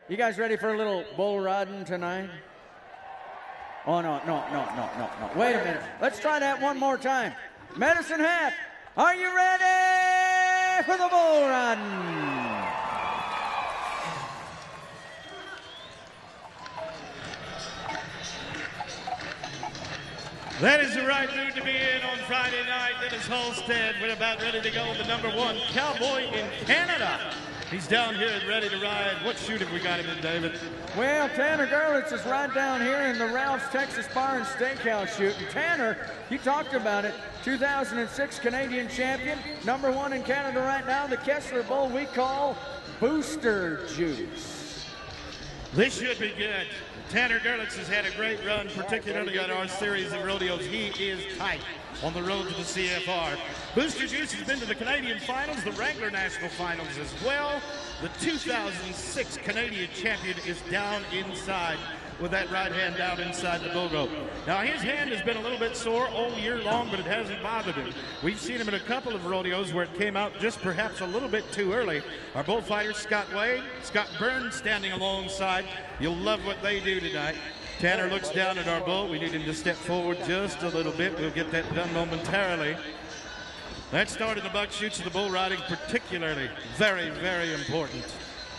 You guys ready for a little bull riding tonight? Oh, no. Wait a minute. Let's try that one more time. Medicine Hat, are you ready for the bull riding? That is the right mood to be in on Friday night. Dennis Halstead. We're about ready to go. The #1 cowboy in Canada. He's down here and ready to ride. What shoot have we got him in, David? Well, Tanner GIRLETZ is right down here in the Ralph's Texas Bar and Steakhouse shoot. And Tanner, you talked about it, 2006 Canadian champion, #1 in Canada right now, the Kessler Bull we call Booster Juice. This should be good. Tanner GIRLETZ has had a great run, particularly on our series of rodeos. He is tight on the road to the CFR. Booster Juice has been to the Canadian finals, the Wrangler National Finals as well. The 2006 Canadian champion is down inside with that right hand down inside the bull rope. Now his hand has been a little bit sore all year long, but it hasn't bothered him. We've seen him in a couple of rodeos where it came out just perhaps a little bit too early. Our bullfighters, Scott Wade, Scott Burns standing alongside. You'll love what they do tonight. Tanner looks down at our bull. We need him to step forward just a little bit. We'll get that done momentarily. That start in the buck shoots of the bull riding particularly very, very important.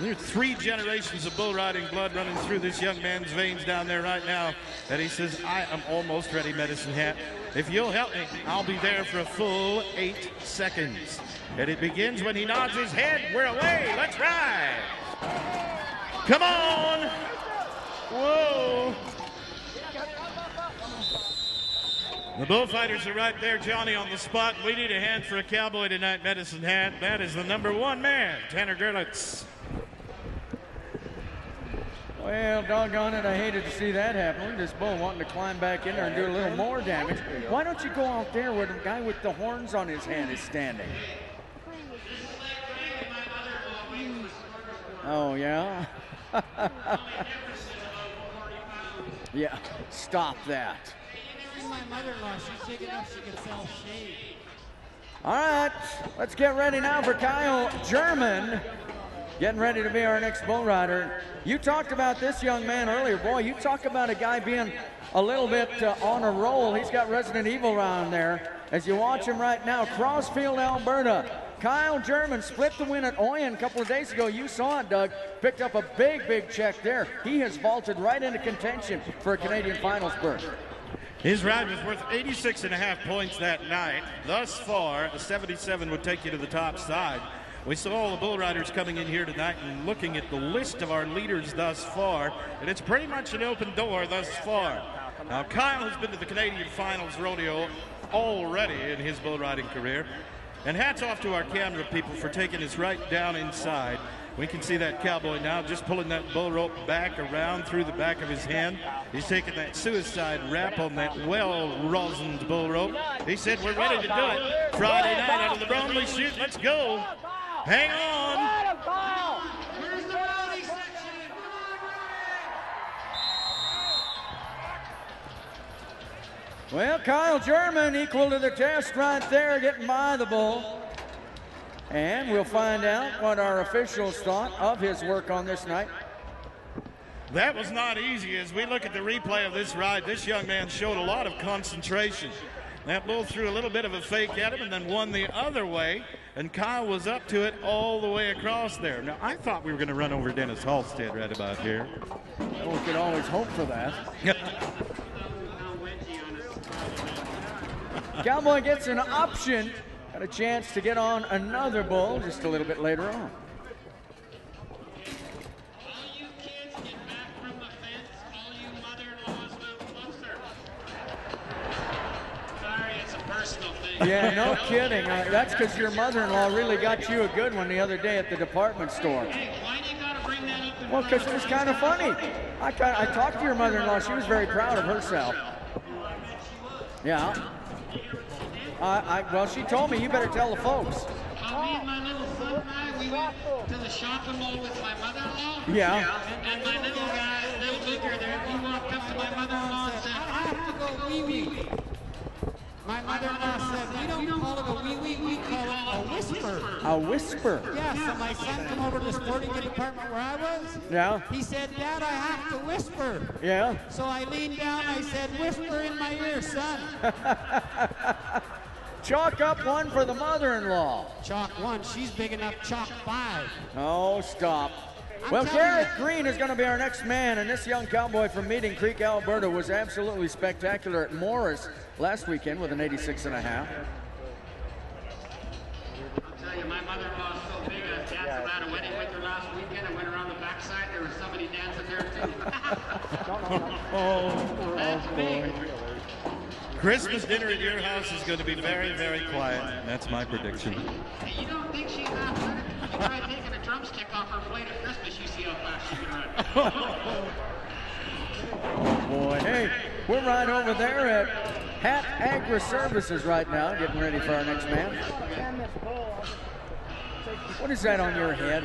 There are 3 generations of bull riding blood running through this young man's veins down there right now. And he says, I am almost ready, Medicine Hat. If you'll help me, I'll be there for a full 8 seconds. And it begins when he nods his head. We're away. Let's ride. Come on. Whoa. The bullfighters are right there, Johnny, on the spot. We need a hand for a cowboy tonight, Medicine Hat. That is the #1 man, Tanner GIRLETZ. Well, doggone it, I hated to see that happen. This bull wanting to climb back in there and do a little more damage. Why don't you go out there where the guy with the horns on his hand is standing? Oh, yeah? Yeah, stop that. My mother-in-law, she's big enough she can sell shade. All right, let's get ready now for Kyle German. Getting ready to be our next bull rider. You talked about this young man earlier. Boy, you talk about a guy being a little bit on a roll. He's got Resident Evil around there. As you watch him right now, Crossfield, Alberta. Kyle German split the win at Oyen a couple of days ago. You saw it, Doug. Picked up a big, big check there. He has vaulted right into contention for a Canadian finals berth. His ride was worth 86.5 points that night. Thus far, a 77 would take you to the top side. We saw all the bull riders coming in here tonight and looking at the list of our leaders thus far, and it's pretty much an open door thus far. Now, Kyle has been to the Canadian Finals rodeo already in his bull riding career, and hats off to our camera people for taking us right down inside. We can see that cowboy now just pulling that bull rope back around through the back of his hand. He's taking that suicide wrap on that well-rosined bull rope. He said, we're ready to do it. Friday night out of the Bromley shoot. Let's go. Hang on. Where's the rally section? Well, Kyle German equal to the test right there, getting by the bull. And we'll find out what our officials thought of his work on this night. That was not easy. As we look at the replay of this ride, this young man showed a lot of concentration. That bull threw a little bit of a fake at him and then won the other way, and Kyle was up to it all the way across there. Now, I thought we were going to run over Dennis Halstead right about here. Well, we could always hope for that. Cowboy gets an option. Got a chance to get on another bull just a little bit later on. All you kids get back from the fence. All you mother-in-laws move closer. Sorry, it's a personal thing. Yeah, no kidding. That's because your mother-in-law really got you a good one the other day at the department store. Hey, why do you gotta bring that up in Well, because it was kind of funny. I talked to your mother-in-law. She was very proud of herself. Yeah. Well, she told me you better tell the folks. Me and my little son and I, we went to the shopping mall with my mother-in-law. Yeah. And my little guy, little bigger there, he walked up to my mother-in-law and said, I have to go wee-wee. My mother-in-law said, we don't call it a wee-wee, we call it a whisper. A whisper. Yeah, so my son came over to the sporting goods department where I was. Yeah. He said, Dad, I have to whisper. Yeah. So I leaned down, I said, whisper in my ear, son. Chalk up one for the mother-in-law. Chalk 1, she's big enough, chalk 5. Oh, stop. Well, Garrett Green is going to be our next man, and this young cowboy from Meeting Creek, Alberta, was absolutely spectacular at Morris last weekend with an 86.5. I'll tell you, my mother-in-law is so big, I danced around a wedding with her last weekend. I went around the backside, there was somebody dancing there too. That's big. Christmas dinner at your house is going to be very, very quiet. That's my prediction. Hey, you don't think she's that good? You try taking a drumstick off her plate at Christmas, you see how fast she can run. Boy, hey, we're right over there at Hat Agri Services right now, getting ready for our next man. What is that on your head?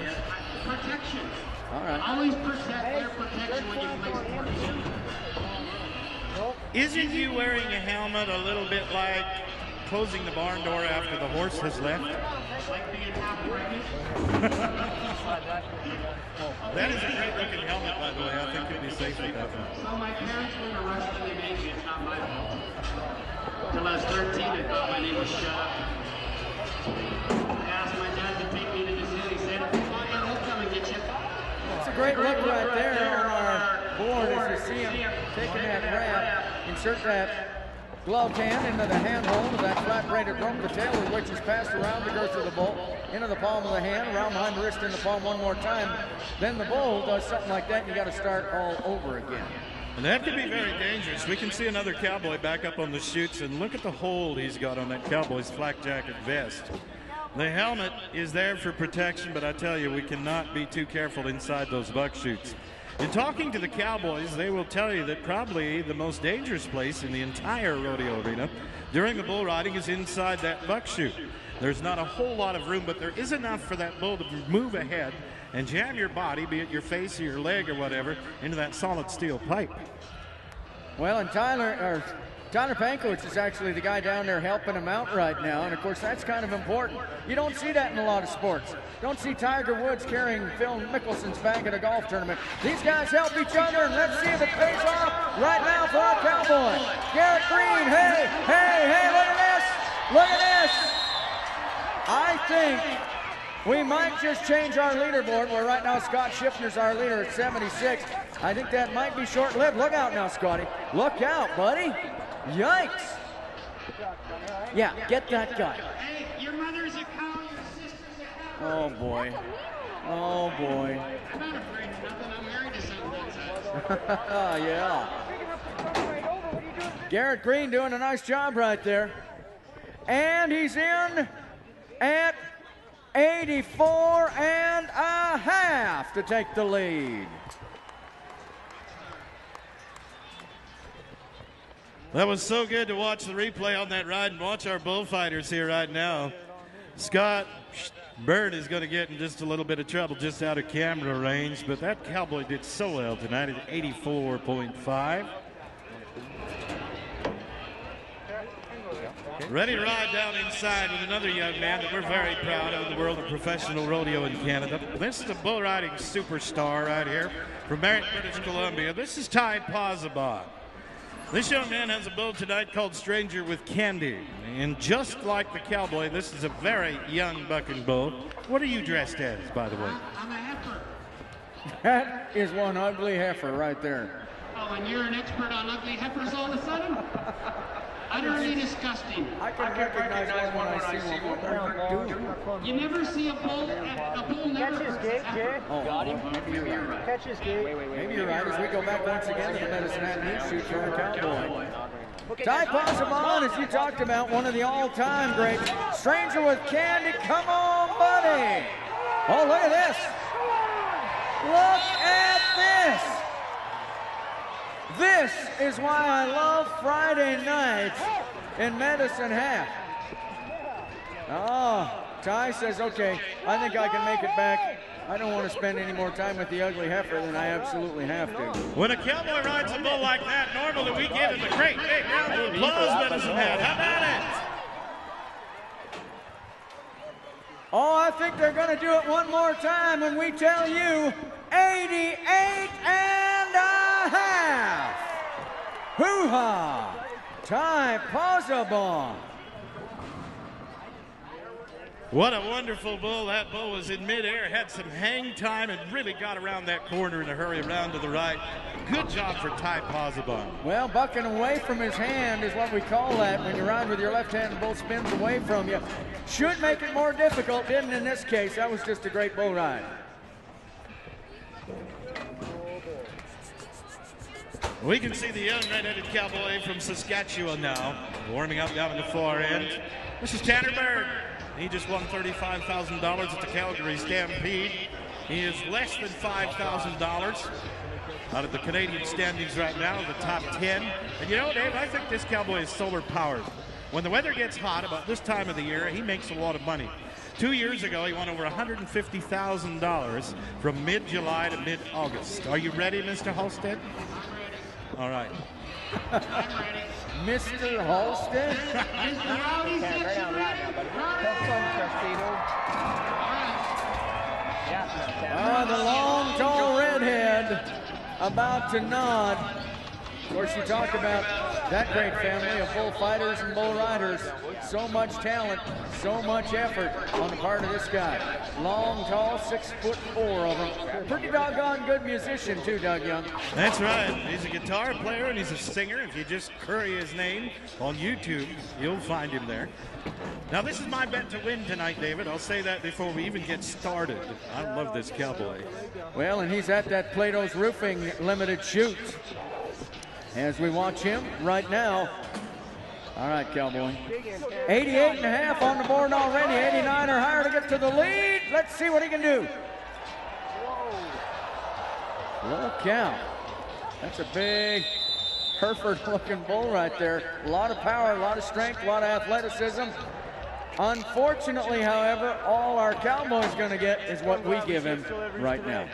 Protection. All right. Always wear protection when you play sports. Isn't you wearing a helmet a little bit like closing the barn door after the horse has left? Like being half pregnant. That is a great looking helmet, by the way. I think you'll be safe with that one. So my parents were in a rush when they made me. It's not my fault. Till I was 13, I thought my name was Shut Up. I asked my dad to take me to the zoo. He said, if you want, he'll come and get you. It's a great look right there on our board as you see him taking that wrap, insert that gloved hand into the handhold of that flat-braided rope, the tail of which is passed around the girth of the bull, into the palm of the hand, around behind the wrist in the palm one more time. Then the bull does something like that, and you got to start all over again. And that could be very dangerous. We can see another cowboy back up on the chutes, and look at the hold he's got on that cowboy's flak jacket vest. The helmet is there for protection, but I tell you, we cannot be too careful inside those buck chutes. In talking to the cowboys, they will tell you that probably the most dangerous place in the entire rodeo arena during the bull riding is inside that buck chute. There's not a whole lot of room, but there is enough for that bull to move ahead and jam your body, be it your face or your leg or whatever, into that solid steel pipe. Well, and Tyler Pankowitz is actually the guy down there helping him out right now, and of course that's kind of important. You don't see that in a lot of sports. Don't see Tiger Woods carrying Phil Mickelson's bag at a golf tournament. These guys help each other, and let's see if it pays off right now for our cowboy. Garrett Green, hey, look at this. Look at this. I think we might just change our leaderboard, where right now Scott Schiffner's our leader at 76. I think that might be short-lived. Look out now, Scotty. Look out, buddy. Yikes. Yeah, get that guy. Hey, your mother's a cow, your sister's a cow. Oh, boy. Oh, boy. I'm not afraid of nothing. I'm married to something. Yeah. Garrett Green doing a nice job right there. And he's in at 84.5 to take the lead. That was so good to watch the replay on that ride and watch our bullfighters here right now. Scott Bird is going to get in just a little bit of trouble just out of camera range, but that cowboy did so well tonight at 84.5. Ready to ride down inside with another young man that we're very proud of in the world of professional rodeo in Canada. This is a bull riding superstar right here from Merritt, British Columbia. This is Ty Pozabon. This young man has a bull tonight called Stranger with Candy. And just like the cowboy, this is a very young bucking bull. What are you dressed as, by the way? I'm a heifer. That is one ugly heifer right there. Oh, and you're an expert on ugly heifers all of a sudden? Utterly disgusting. I can recognize one when I see one. You never see a bull never hurts his heifer. Maybe you're right. Catch his gate. Maybe you're right as we go back once again to the Medicine Hat News Shoot for our cowboy. Ty Pozabon, as you talked about, one of the all-time greats. Stranger with Candy, come on, buddy. Oh, look at this. Look at this. This is why I love Friday nights in Medicine Hat. Oh, Ty says, okay, I think I can make it back. I don't want to spend any more time with the ugly heifer than I absolutely have to. When a cowboy rides a bull like that, normally we give him a great big round of applause, Medicine Hat. How about it? Oh, I think they're going to do it one more time when we tell you 88 and a half. Hoo-ha! Ty Posabon. What a wonderful bull. That bull was in midair, had some hang time, and really got around that corner in a hurry around to the right. Good job for Ty Posabon. Well, bucking away from his hand is what we call that when you ride with your left hand and the bull spins away from you. Should make it more difficult, didn't in this case. That was just a great bull ride. We can see the young red-headed cowboy from Saskatchewan now, warming up down in the far end. This is Tanner Berg. He just won $35,000 at the Calgary Stampede. He is less than $5,000 out of the Canadian standings right now, the top 10. And you know, Dave, I think this cowboy is solar powered. When the weather gets hot about this time of the year, he makes a lot of money. 2 years ago, he won over $150,000 from mid-July to mid-August. Are you ready, Mr. Halstead? All right. Mr. Halstead? The long, tall redhead about to nod. Of course, you talk about that great family of bullfighters and bull riders. So much talent, so much effort on the part of this guy. Long, tall, 6'4" of him. Pretty doggone good musician too, Doug Young. That's right. He's a guitar player and he's a singer. If you just query his name on YouTube, you'll find him there. Now, this is my bet to win tonight, David. I'll say that before we even get started. I love this cowboy. Well, and he's at that Plato's Roofing limited shoot as we watch him right now. All right, cowboy. 88 and a half on the board already. 89 or higher to get to the lead. Let's see what he can do. Look out. That's a big Hereford-looking bull right there. A lot of power, a lot of strength, a lot of athleticism. Unfortunately, however, all our cowboy's going to get is what we give him right now.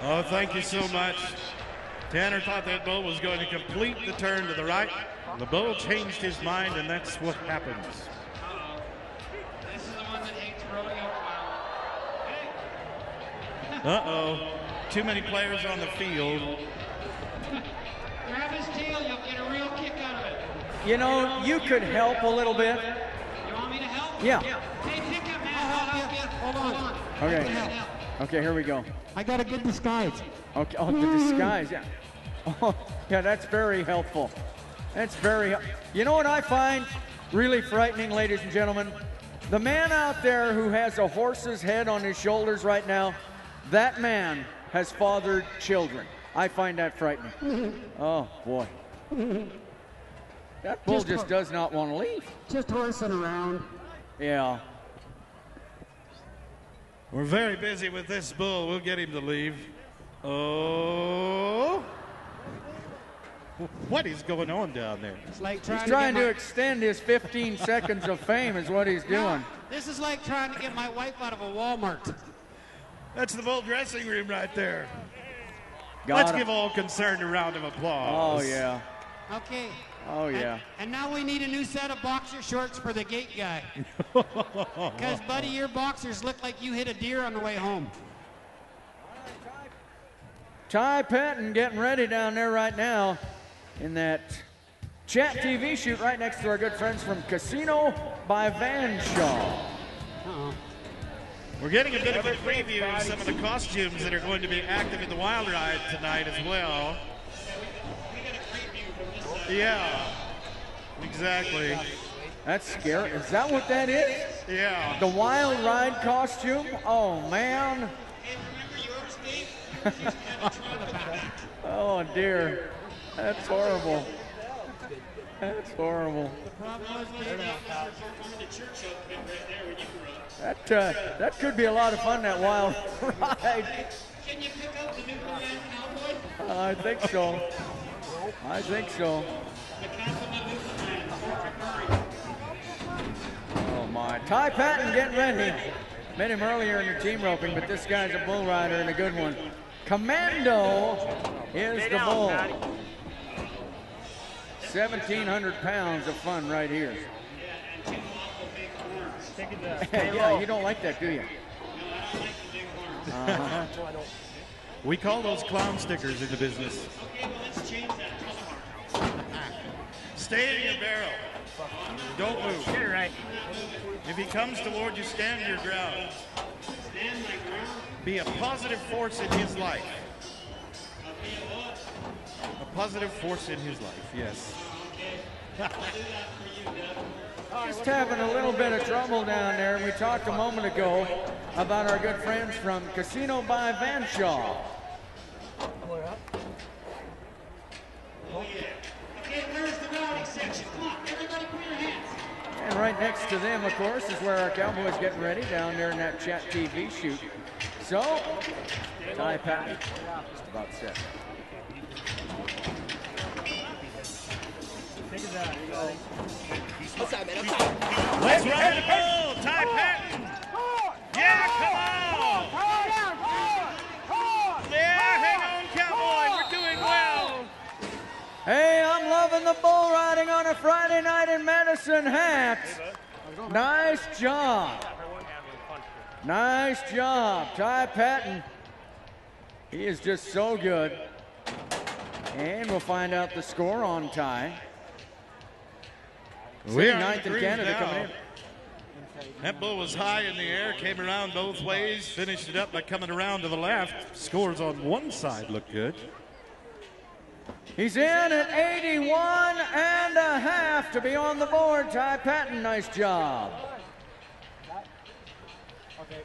Oh, thank you so much. Tanner thought that bull was going to complete the turn to the right. The bull changed his mind, and that's what happens. This is the one that hates rodeo. Uh-oh. Too many players on the field. Grab his tail, you'll get a real kick out of it. You know, you could help a little bit. You want me to help? Yeah. Hey, pick up, man. I'll help you. Hold on. Okay. Okay, here we go. I got a good disguise. Okay, oh, the disguise, yeah. Oh, yeah, that's very helpful. That's very, you know what I find really frightening, ladies and gentlemen? The man out there who has a horse's head on his shoulders right now, that man has fathered children. I find that frightening. Oh, boy. That bull just does not want to leave. Just horsing around. Yeah. We're very busy with this bull. We'll get him to leave. Oh. What is going on down there? It's like He's trying to extend his 15 seconds of fame is what he's doing. This is like trying to get my wife out of a Walmart. That's the bull dressing room right there. Got Let's him. give all concerned a round of applause. Oh, yeah. Okay. Oh, yeah. And now we need a new set of boxer shorts for the gate guy. Because, buddy, your boxers look like you hit a deer on the way home. Ty Patton getting ready down there right now in that Chat TV shoot right next to our good friends from Casino by Van Shaw. We're getting a bit of a preview of some of the costumes that are going to be active in the Wild Ride tonight as well. Yeah, exactly. That's scary. Is that what that is? Yeah. The Wild Ride costume? Oh, man. Oh, dear. That's horrible. That's horrible. That could be a lot of fun, that Wild Ride. Can you pick up the new command cowboy? I think so. I think so. Ty Patton getting ready. Met him earlier in the team roping, but this guy's a bull rider and a good one. Commando is the bull. 1,700 pounds of fun right here. Yeah, you don't like that, do you? We call those clown stickers in the business. Stay in your barrel. Don't move. Get it right. If he comes toward you, stand your ground. Be a positive force in his life. A positive force in his life, yes. Just having a little bit of trouble down there. We talked a moment ago about our good friends from Casino by Vanshaw. Okay, where's the routing section? Come on, everybody put your hands. And right next to them, of course, is where our Cowboys getting ready down there in that Chat TV shoot. So, Ty Patton, just about set. Let's ride the bull, Ty Patton. Yeah, come on. Yeah, hang on, Cowboy. We're doing well. Hey, I'm loving the bull riding on a Friday night in Medicine Hat. Nice job. Nice job, Ty Patton. He is just so good. And we'll find out the score on Ty. We are ninth in Canada now. coming in. That bull was high in the air, came around both ways, finished it up by coming around to the left. Scores on one side look good. He's in at 81.5 to be on the board. Ty Patton, nice job.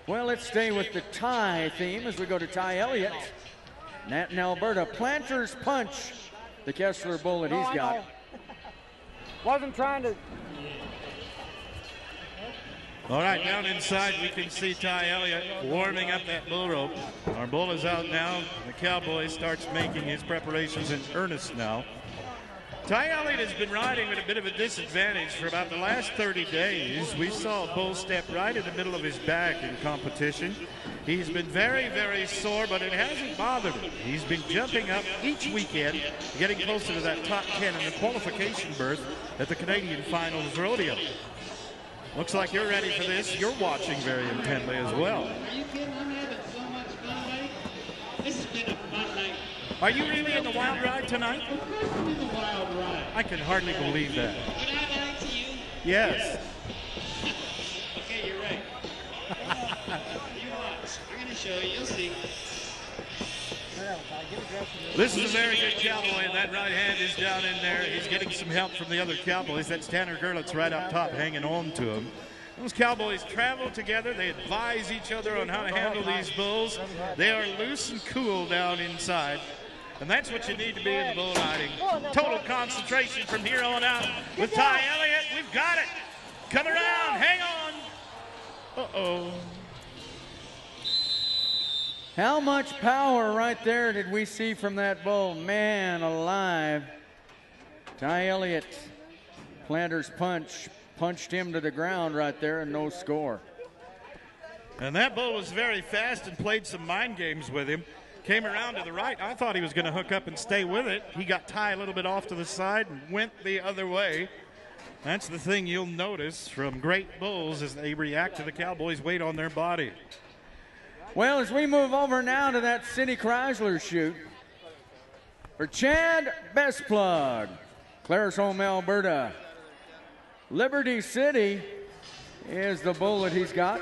Well, let's stay with the Ty theme as we go to Ty Elliott. Nat in Alberta, Planter's Punch, the Kessler bull that he's got. Wasn't trying to. All right, down inside we can see Ty Elliott warming up that bull rope. Our bull is out now. The Cowboy starts making his preparations in earnest now. Ty Elliott has been riding with a bit of a disadvantage for about the last 30 days. We saw a bull step right in the middle of his back in competition. He's been very, very sore, but it hasn't bothered him. He's been jumping up each weekend, getting closer to that top 10 in the qualification berth at the Canadian Finals Rodeo. Looks like you're ready for this. You're watching very intently as well. Are you kidding? I'm having so much fun, buddy. This has been a fun night. Are you really in the wild ride tonight? Of course I'm in the wild ride. I can hardly believe that. Would I lie to you? Yes. Okay, you're right. You watch. I'm going to show you. You'll see. This is a very good Cowboy, and that right hand is down in there. He's getting some help from the other Cowboys. That's Tanner GIRLETZ right up top hanging on to him. Those Cowboys travel together. They advise each other on how to handle these bulls. They are loose and cool down inside. And that's what you need to be in the bull riding. Total concentration from here on out. With Ty Elliott, we've got it. Come around, hang on. Uh-oh. How much power right there did we see from that bull? Man alive. Ty Elliott, Planter's Punch, punched him to the ground right there and no score. And that bull was very fast and played some mind games with him. Came around to the right. I thought he was going to hook up and stay with it. He got Ty a little bit off to the side and went the other way. That's the thing you'll notice from great bulls as they react to the Cowboys' weight on their body. Well, as we move over now to that City Chrysler shoot, for Chad Bestplug, Claresholm, Alberta, Liberty City is the bull that he's got.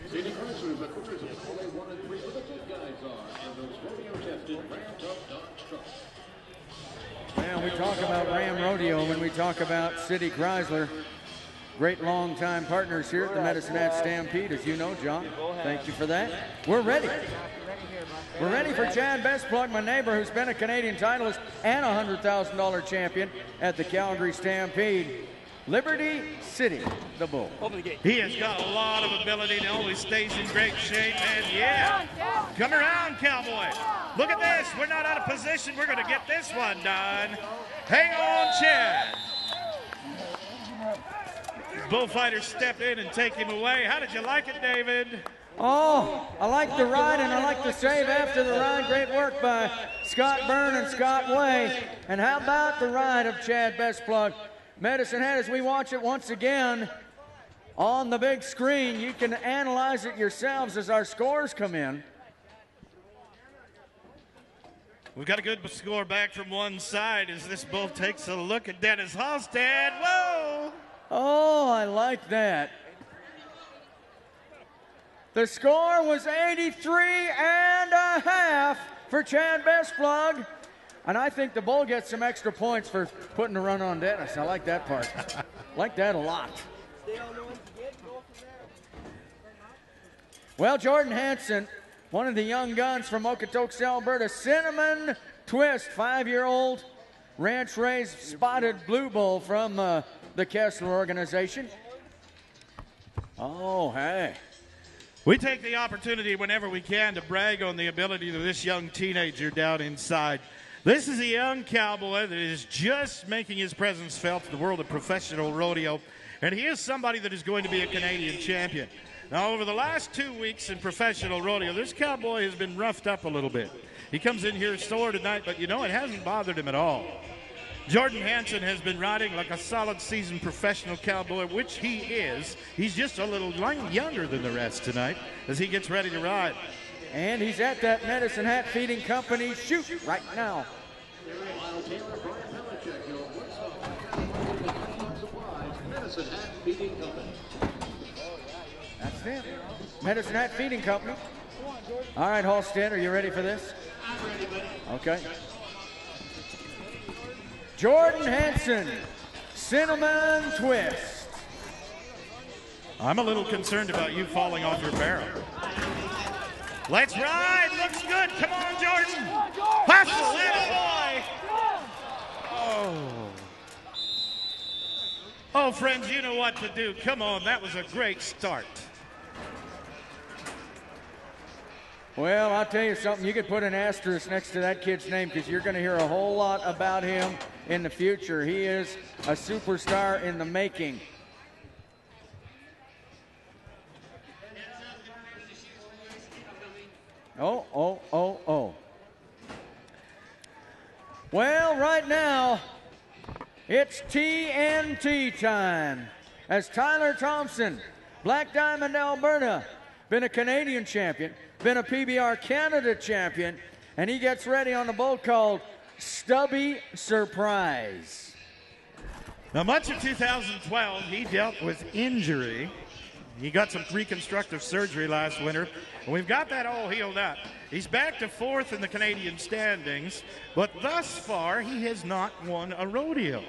City Chrysler is the quarters of Coley 1 and 3 where the good guys are, and those rodeo-tested ramped up Dodge trucks. Well, we talk about Ram Rodeo when we talk about City Chrysler. Great long-time partners here at the Medicine Hat Stampede, as you know, John. Thank you for that. We're ready. We're ready for Chad Bestplug, my neighbor, who's been a Canadian titleist and a $100,000 champion at the Calgary Stampede. Liberty City, the bull. He has got a lot of ability and always stays in great shape. And yeah, come around, Cowboy. Look at this. We're not out of position. We're going to get this one done. Hang on. on Chad. Bullfighters step in and take him away. How did you like it, David? Oh, I like the ride and I like the save after the ride. Great work by Scott Byrne and Scott Way. And how about the ride of Chad Bestplug? Medicine Hat, as we watch it once again on the big screen, you can analyze it yourselves as our scores come in. We've got a good score back from one side as this bull takes a look at Dennis Halstead. Whoa! Oh, I like that. The score was 83.5 for Chad Bestplug. And I think the bull gets some extra points for putting a run on Dennis. I like that part. Like that a lot. Well, Jordan Hansen, one of the young guns from Okotoks, Alberta, Cinnamon Twist, 5-year-old ranch-raised spotted blue bull from the Kessler organization. Oh, hey. We take the opportunity whenever we can to brag on the ability of this young teenager down inside. This is a young cowboy that is just making his presence felt in the world of professional rodeo, and he is somebody that is going to be a Canadian champion. Now, over the last 2 weeks in professional rodeo, this cowboy has been roughed up a little bit. He comes in here sore tonight, but you know, it hasn't bothered him at all. Jordan Hansen has been riding like a solid seasoned professional cowboy, which he is. He's just a little younger than the rest tonight as he gets ready to ride. And he's at that Medicine Hat Feeding Company shoot right now. Medicine Hat Feeding Company. That's it. Medicine Hat Feeding Company. All right, Halstead, are you ready for this? I'm ready, buddy. Okay. Jordan Hansen, Cinnamon Twist. I'm a little concerned about you falling off your barrel. Let's ride. Looks good. Come on, Jordan. Hustle, little boy. Oh. Oh, friends, you know what to do. Come on, that was a great start. Well, I'll tell you something. You could put an asterisk next to that kid's name because you're going to hear a whole lot about him in the future. He is a superstar in the making. Oh. Well, right now, it's TNT time. As Tyler Thompson, Black Diamond, Alberta, been a Canadian champion, been a PBR Canada champion, and he gets ready on a bull called Stubby Surprise. Now, much of 2012, he dealt with injury. He got some reconstructive surgery last winter, and we've got that all healed up. He's back to 4th in the Canadian standings, but thus far, he has not won a rodeo.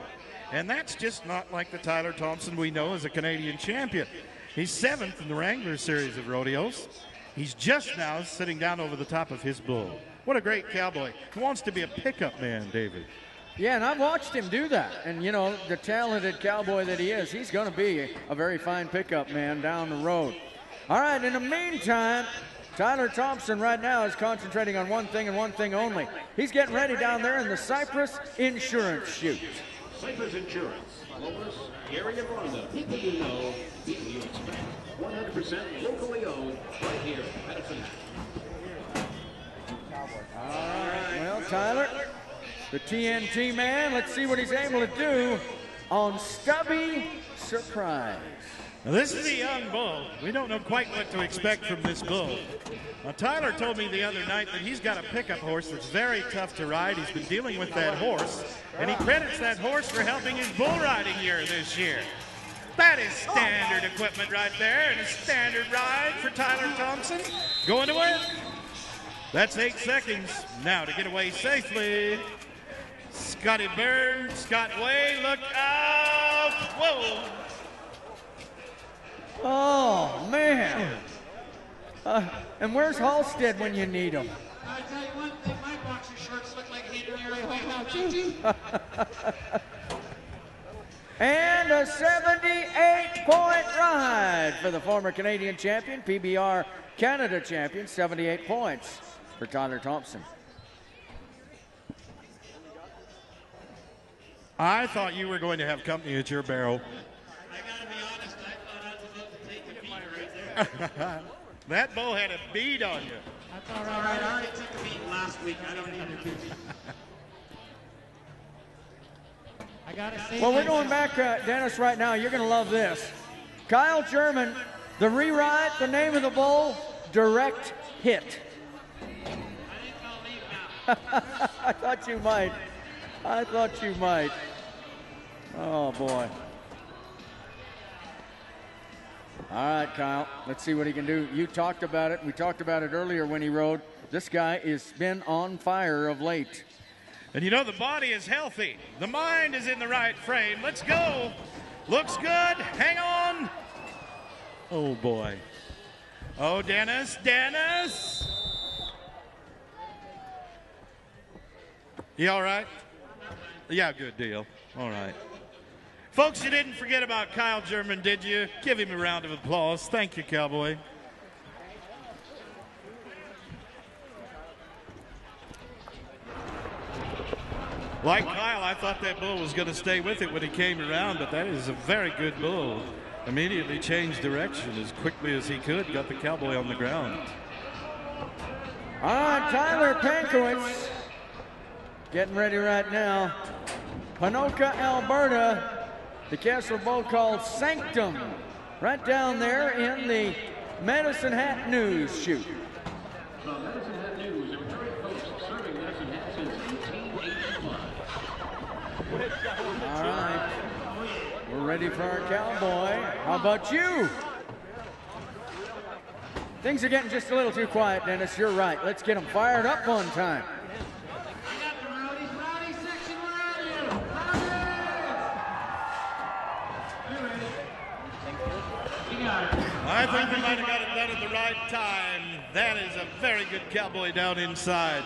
And that's just not like the Tyler Thompson we know as a Canadian champion. He's 7th in the Wrangler series of rodeos. He's just now sitting down over the top of his bull. What a great cowboy. He wants to be a pickup man, David. Yeah, and I've watched him do that. And, you know, the talented cowboy that he is, he's going to be a very fine pickup man down the road. All right, in the meantime, Tyler Thompson right now is concentrating on one thing and one thing only. He's getting ready down there in the Cypress Insurance Chute. Cypress Insurance. Lois, Gary and Rhonda. People you know, people you expect. 100% locally owned, right here at Medicine Hat. All right, well, Tyler, the TNT man, let's see what he's able to do on Stubby Surprise. Now, this is a young bull. We don't know quite what to expect from this bull. Now, Tyler told me the other night that he's got a pickup horse that's very tough to ride. He's been dealing with that horse, and he credits that horse for helping his bull riding year this year. That is standard equipment right there, and a standard ride for Tyler Thompson. Going to work. That's 8 seconds. Now to get away safely. Scotty Byrne, Scott Way, look out. Whoa. Oh, man. And where's Halstead when you need him? I tell you one thing, my boxer shorts look like Henry right now, too. And a 78-point ride for the former Canadian champion, PBR Canada champion, 78 points for Tyler Thompson. I thought you were going to have company at your barrel. I gotta be honest, I thought I was about to take a beat right there. That bull had a bead on you. I thought, all right, I already took a beat last week. I don't need a beat. I gotta say. Well, we're going back, Dennis, right now. You're going to love this. Kyle German, the rewrite, the name of the bull, Direct Hit. I thought you might. I thought you might. Oh, boy. All right, Kyle. Let's see what he can do. You talked about it. We talked about it earlier when he rode. This guy has been on fire of late. And you know, the body is healthy. The mind is in the right frame. Let's go. Looks good. Hang on. Oh, boy. Oh, Dennis. Dennis. You all right? Yeah, good deal. All right. Folks, you didn't forget about Kyle German, did you? Give him a round of applause. Thank you, Cowboy. Like Kyle, I thought that bull was going to stay with it when he came around, but that is a very good bull. Immediately changed direction as quickly as he could, got the Cowboy on the ground. All right, Tyler Pankowitz getting ready right now. Ponoka, Alberta. The Kessler bull called Sanctum. Right down there in the Medicine Hat News chute. From Medicine Hat News, a returning host serving Medicine Hat since 1885. All right. We're ready for our Cowboy. How about you? Things are getting just a little too quiet, Dennis. You're right. Let's get them fired up one time. I think we might have got it done at the right time. That is a very good Cowboy down inside.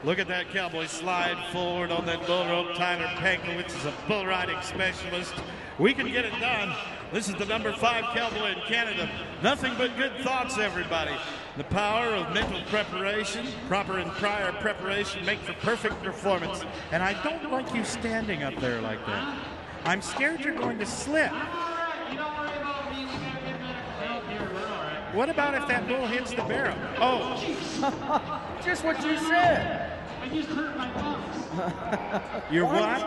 Look at that Cowboy slide forward on that bull rope. Tyler Pankowitz is a bull riding specialist. We can get it done. This is the number 5 Cowboy in Canada. Nothing but good thoughts, everybody. The power of mental preparation, proper and prior preparation make for perfect performance. And I don't like you standing up there like that. I'm scared you're going to slip. What about if that bull hits the barrel? Oh. Just what you said. I just hurt my lungs. Your what?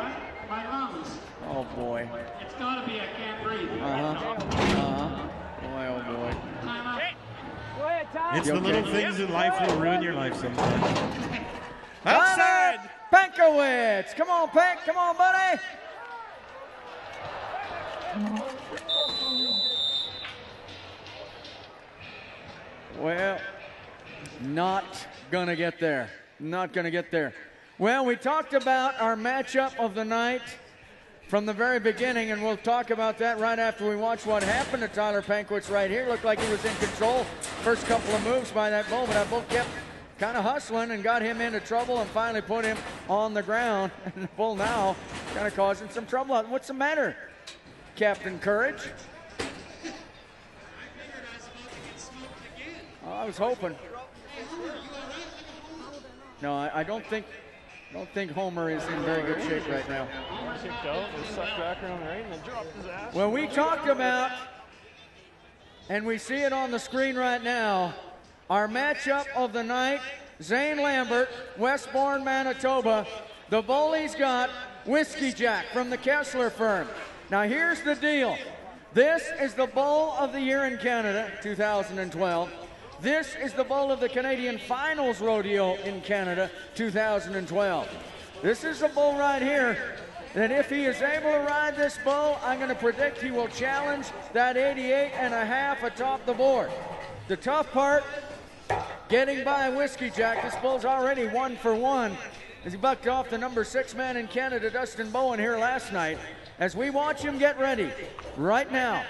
My lungs. Oh, boy. It's gotta be I can't breathe. Boy, oh, boy. Time out. Go ahead, Tom. It's the little things in life that will ruin your life sometimes. Outside! Pankowitz! Come on, Pank. Come on, buddy. Well, not going to get there. Not going to get there. Well, we talked about our matchup of the night from the very beginning, and we'll talk about that right after we watch what happened to Tyler Pankowitz right here. Looked like he was in control first couple of moves by that bull, but that bull kept kind of hustling and got him into trouble and finally put him on the ground. And the bull now kind of causing some trouble. What's the matter, Captain Courage? Oh, I was hoping. No, I don't think Homer is in very good shape right now. Well, we talked about, and we see it on the screen right now, our matchup of the night, Zane Lambert, Westbourne, Manitoba. The bull he's got, Whiskey Jack from the Kessler firm. Now here's the deal. This is the bull of the year in Canada, 2012. This is the bull of the Canadian Finals Rodeo in Canada, 2012. This is a bull right here that if he is able to ride this bull, I'm going to predict he will challenge that 88.5 atop the board. The tough part, getting by Whiskey Jack. This bull's already 1 for 1 as he bucked off the number 6 man in Canada, Dustin Bowen, here last night. As we watch him get ready right now,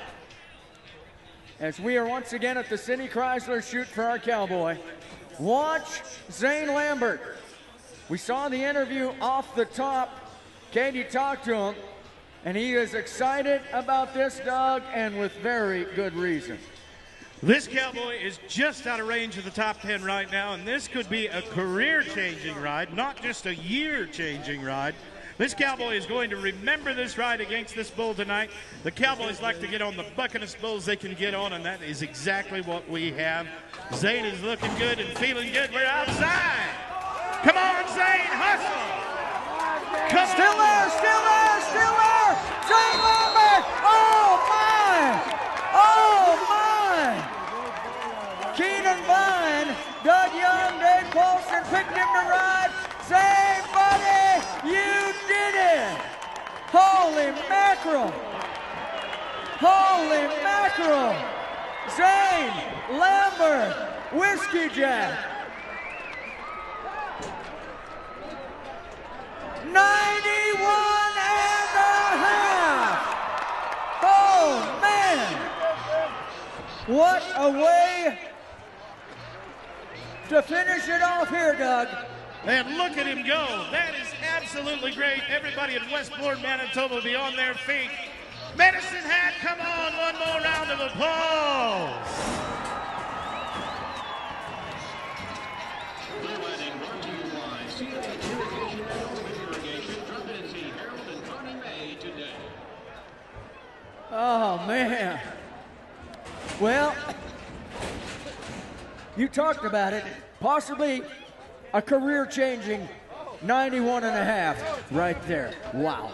as we are once again at the City Chrysler chute for our Cowboy. Watch Zane Lambert. We saw the interview off the top. Katie talked to him, and he is excited about this dog, and with very good reason. This Cowboy is just out of range of the top 10 right now, and this could be a career-changing ride, not just a year-changing ride. This cowboy is going to remember this ride against this bull tonight. The cowboys like to get on the buckinest bulls they can get on, and that is exactly what we have. Zane is looking good and feeling good. We're outside. Come on, Zane, hustle. Come Still on. there, still there, still there. Zane Lambert. Oh, my. Oh, my. Keenan Vine, Doug Young, Dave Paulson picked him to ride. Zane, buddy, you did it. Holy mackerel. Holy mackerel. Zane Lambert, Whiskey Jack. 91 and a half. Oh, man. What a way to finish it off here, Doug. And look at him go. That is absolutely great. Everybody in Westport, Manitoba will be on their feet. Medicine Hat, come on. One more round of applause. Wedding brought to you by CFR Irrigation and Elevator Irrigation. Drop in and see Harold and Connie May today. Oh, man. Well, you talked about it. Possibly a career-changing 91 and a half right there. Wow.